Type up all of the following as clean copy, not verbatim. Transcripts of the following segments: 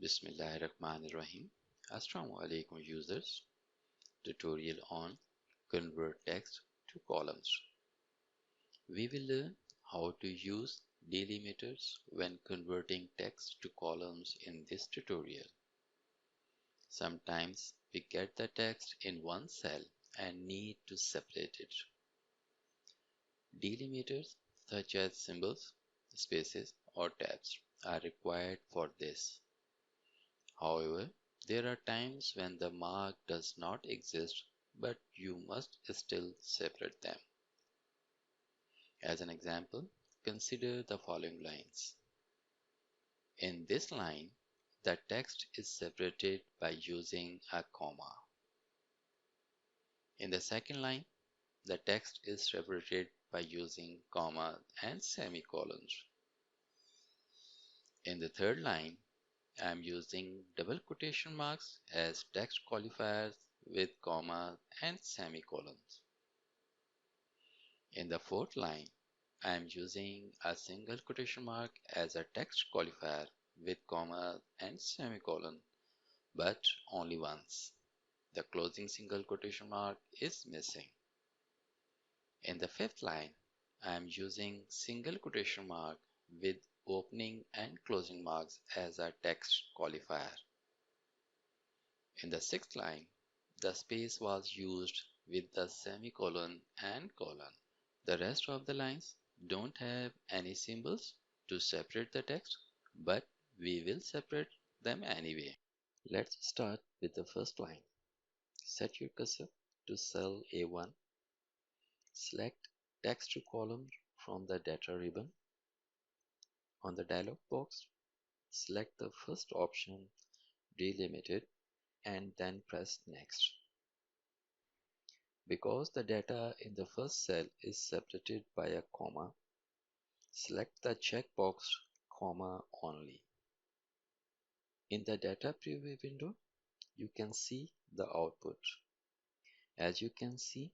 Bismillahirrahmanirrahim. Assalamu alaikum users. Tutorial on convert text to columns. We will learn how to use delimiters when converting text to columns in this tutorial. Sometimes we get the text in one cell and need to separate it. Delimiters such as symbols, spaces, or tabs are required for this. However, there are times when the mark does not exist, but you must still separate them. As an example, consider the following lines. In this line, the text is separated by using a comma. In the second line, the text is separated by using commas and semicolons. In the third line, I am using double quotation marks as text qualifiers with commas and semicolons. In the fourth line, I am using a single quotation mark as a text qualifier with commas and semicolon, but only once. The closing single quotation mark is missing. In the fifth line, I am using single quotation mark with opening and closing marks as a text qualifier. In the sixth line, the space was used with the semicolon and colon. The rest of the lines don't have any symbols to separate the text, but we will separate them anyway. Let's start with the first line. Set your cursor to cell A1. Select text to column from the data ribbon. On the dialog box, select the first option, Delimited, and then press Next. Because the data in the first cell is separated by a comma, select the checkbox comma only. In the data preview window, you can see the output. As you can see,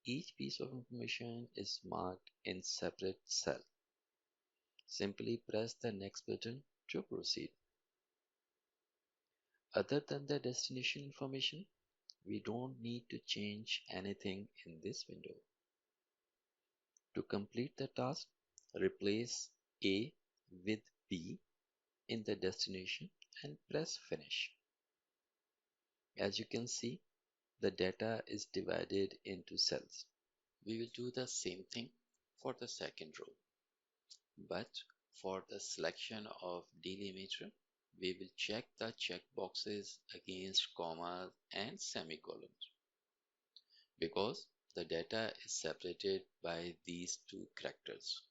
each piece of information is marked in separate cell. Simply press the next button to proceed. Other than the destination information, we don't need to change anything in this window. To complete the task, replace A with B in the destination and press Finish. As you can see, the data is divided into cells. We will do the same thing for the second row. But for the selection of delimiter, we will check the checkboxes against commas and semicolons because the data is separated by these two characters.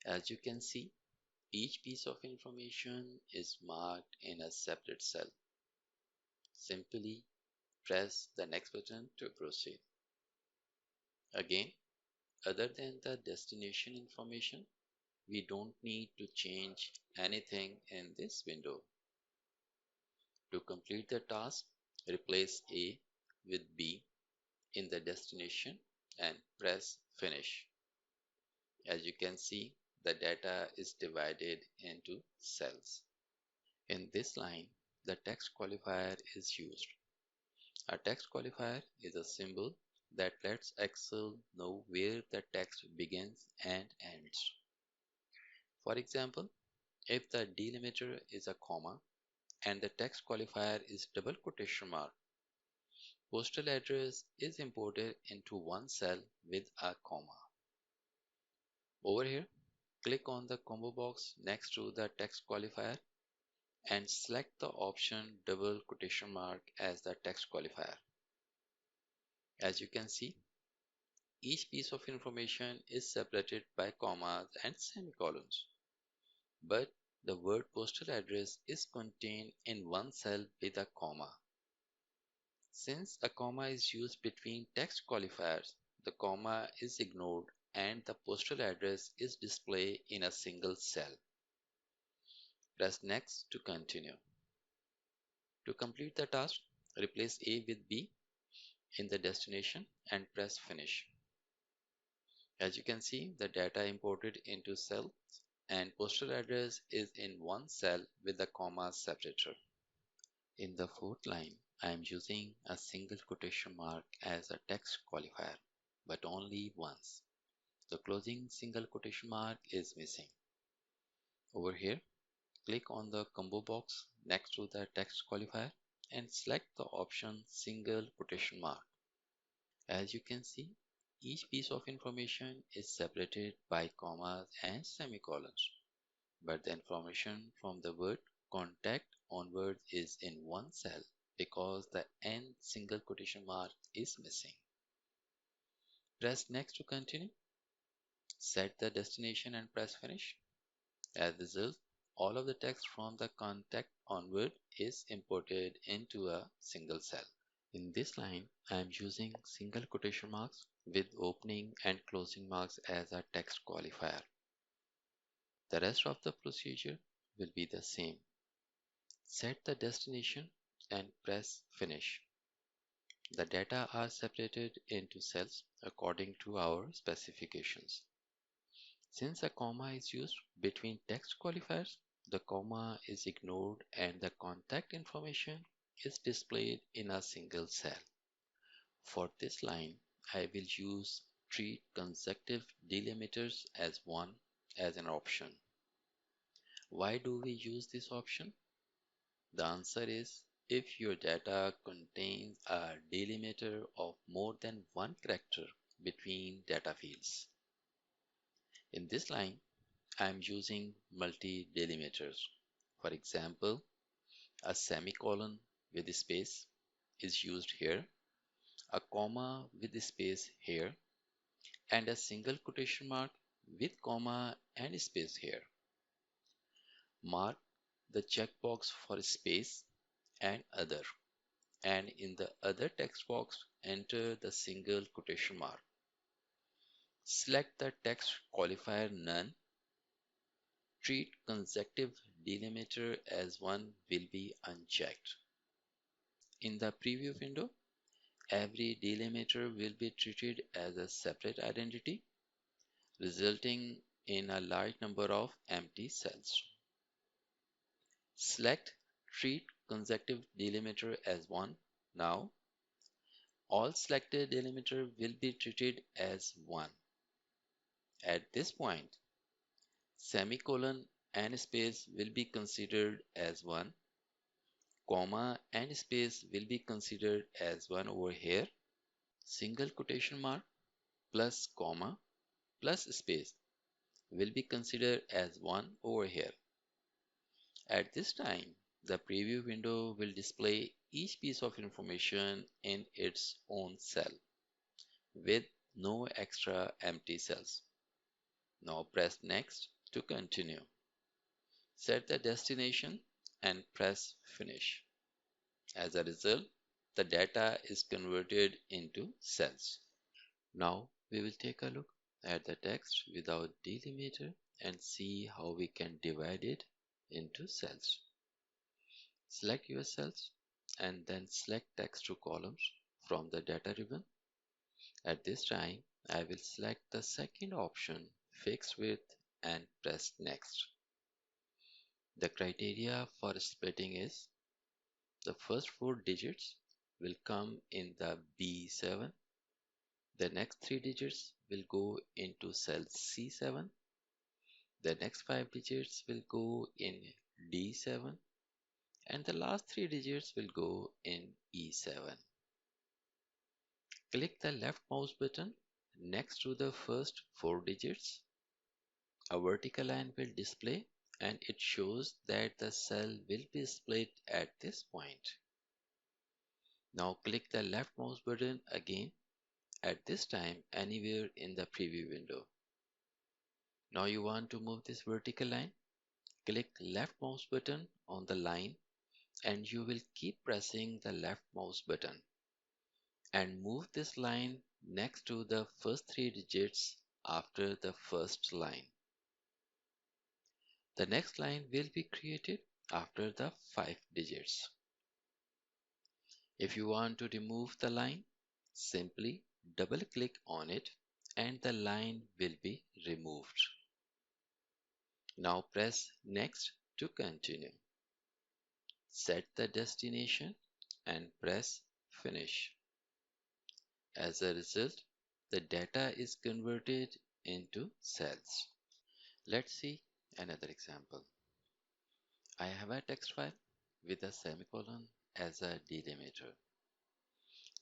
As you can see, each piece of information is marked in a separate cell. Simply press the next button to proceed. Again, other than the destination information, we don't need to change anything in this window. To complete the task, replace A with B in the destination and press Finish. As you can see, the data is divided into cells. In this line, the text qualifier is used. A text qualifier is a symbol that lets Excel know where the text begins and ends. For example, if the delimiter is a comma and the text qualifier is double quotation mark, postal address is imported into one cell with a comma. Over here, click on the combo box next to the text qualifier and select the option double quotation mark as the text qualifier. As you can see, each piece of information is separated by commas and semicolons, but the word postal address is contained in one cell with a comma. Since a comma is used between text qualifiers, the comma is ignored and the postal address is displayed in a single cell. Press Next to continue. To complete the task, replace A with B in the destination and press Finish. As you can see, the data imported into cell and postal address is in one cell with the comma separator. In the fourth line, I am using a single quotation mark as a text qualifier, but only once. The closing single quotation mark is missing. Over here, click on the combo box next to the text qualifier and select the option single quotation mark. As you can see, each piece of information is separated by commas and semicolons, but the information from the word contact onwards is in one cell because the end single quotation mark is missing. Press next to continue. Set the destination and press finish. As a result, all of the text from the contact onward is imported into a single cell. In this line, I am using single quotation marks with opening and closing marks as a text qualifier. The rest of the procedure will be the same. Set the destination and press finish. The data are separated into cells according to our specifications. Since a comma is used between text qualifiers, the comma is ignored and the contact information is displayed in a single cell. For this line, I will use treat consecutive delimiters as one as an option. Why do we use this option? The answer is if your data contains a delimiter of more than one character between data fields. In this line, I am using multi-delimiters. For example, a semicolon with a space is used here, a comma with a space here, and a single quotation mark with comma and space here. Mark the checkbox for space and other, and in the other text box, enter the single quotation mark. Select the text qualifier none. Treat consecutive delimiter as one will be unchecked. In the preview window, every delimiter will be treated as a separate identity, resulting in a large number of empty cells. Select Treat consecutive delimiter as one. Now, all selected delimiter will be treated as one. At this point, semicolon and space will be considered as one, comma and space will be considered as one over here, single quotation mark plus comma plus space will be considered as one over here. At this time, the preview window will display each piece of information in its own cell with no extra empty cells. Now press next to continue. Set the destination and press finish. As a result, the data is converted into cells. Now we will take a look at the text without delimiter and see how we can divide it into cells. Select your cells and then select text to columns from the data ribbon. At this time, I will select the second option, fixed width, and press next. The criteria for splitting is the first 4 digits will come in the B7, the next 3 digits will go into cell C7, the next 5 digits will go in D7, and the last 3 digits will go in E7. Click the left mouse button next to the first 4 digits. A vertical line will display and it shows that the cell will be split at this point. Now click the left mouse button again, at this time anywhere in the preview window. Now you want to move this vertical line, click left mouse button on the line and you will keep pressing the left mouse button and move this line next to the first 3 digits after the first line. The next line will be created after the 5 digits. If you want to remove the line, simply double click on it and the line will be removed. Now press Next to continue. Set the destination and press Finish. As a result, the data is converted into cells. Let's see another example. I have a text file with a semicolon as a delimiter.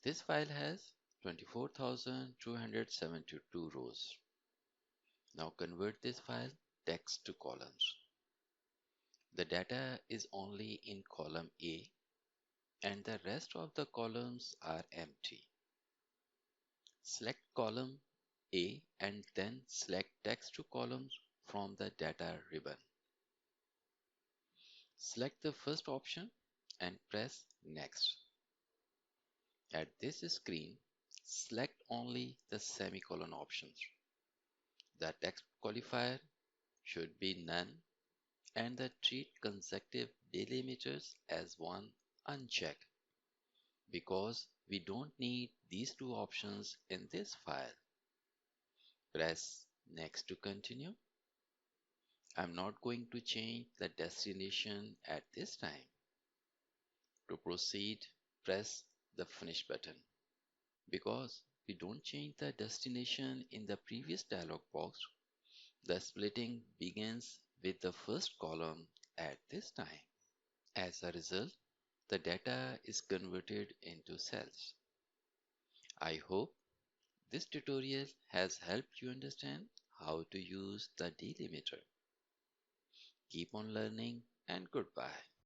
This file has 24,272 rows. Now convert this file text to columns. The data is only in column A and the rest of the columns are empty. Select column A and then select text to columns from the data ribbon. Select the first option and press Next. At this screen, select only the semicolon options. The text qualifier should be none and the treat consecutive delimiters as one unchecked because we don't need these two options in this file. Press Next to continue. I'm not going to change the destination at this time. To proceed, press the Finish button. Because we don't change the destination in the previous dialog box, the splitting begins with the first column at this time. As a result, the data is converted into cells. I hope this tutorial has helped you understand how to use the delimiter. Keep on learning and goodbye.